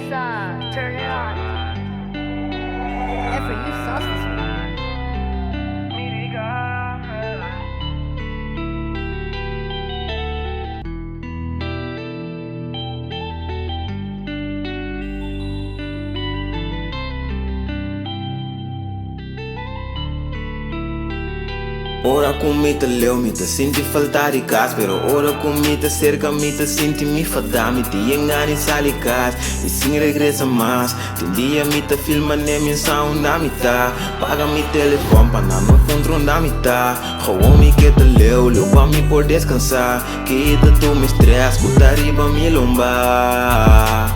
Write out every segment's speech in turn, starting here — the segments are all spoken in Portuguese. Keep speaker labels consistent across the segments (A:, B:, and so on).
A: Alexa, turn it on. Ever you sauce this one.
B: Ora com me te leu, me te senti faltar de casa. Pero ora com me te cerca, me te senti me fadar. Me te engana e sai de casa e sim regressa mais. Tem dia me te filma nem menção na mitad. Paga me telefone para não encontro na mitad. Como me que te leu pra me por descansar. Que te tu me estresse, puta riba me lombar.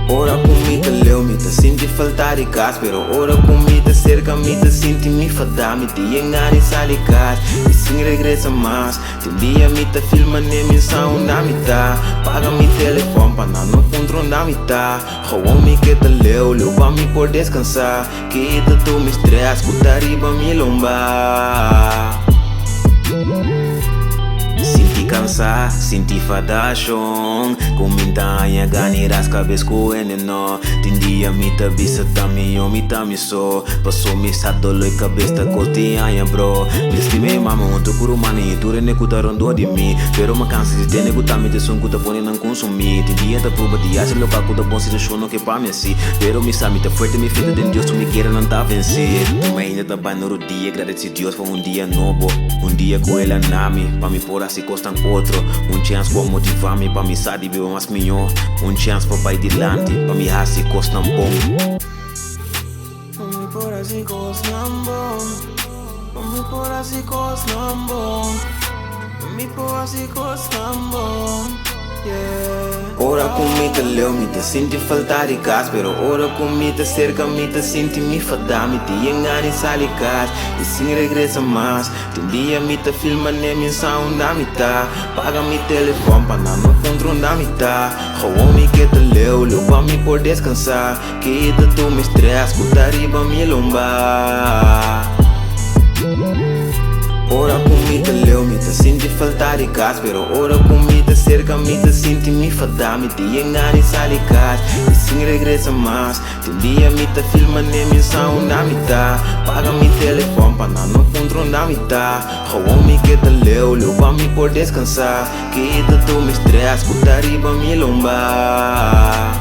B: Ora com me te leu, me te senti faltar de casa. Pero ora com me te cerca, me te senti me fadar. Me te engana e sai de casa e sim regressa mais. Tem dia me te filma nem menção na mitad. Paga me telefone para não encontro na mitad. Como me que te leu pra me por descansar. Que te tu me estresse, puta riba me lombar. Senti cansar, senti fadachon. Comentanha gani ras cabeça com no. Tem dia me ta bisa também eu me ta me so. Passou me sa dolo e cabeça cotianha bro. Me estime mama onto kuru mani ture ne kutaron do de mim. Pero me cansa de ter ne kutami de som kuta pone não consumir. Tem dia ta proba de ase local kuta bom se deixou no que pa me assim. Pero me sabe ta forte me fita de Deus tu me queira não tá vencer. Mas ainda tá bem no dia, agradecer Deus por dia novo. Dia com ela nami, pa me pôr assim costan outro. Chance pra motivar-me, pa me sair viver mais melhor. Chance pra ir dilante, pa me assim costan bom. Pa me pôr assim costan bom. Pa me pôr assim costan bom. Pa me pôr assim costan bom. Ora com me te leu, me te senti faltar de casa. Pero ora com me te cerca, me te senti me fadar. Me te engana e sai de casa e sim regressa mais. Tem dia me te filma nem menção na mitad. Paga me telefone para não encontro na mitad. Como me que te leu pra me por descansar. Que te tu me estresse, puta riba me lombar. Ora com me te leu, me te senti faltar de casa. Pero ora com me te cerca, me te senti me fadar. Me te engana e sai de casa e sim regressa mais. Tem dia me te filma nem menção na mitad. Paga me telefone para não encontro na mitad. Como me que te leu pra me por descansar. Que te tu me estresse, puta riba me lombar.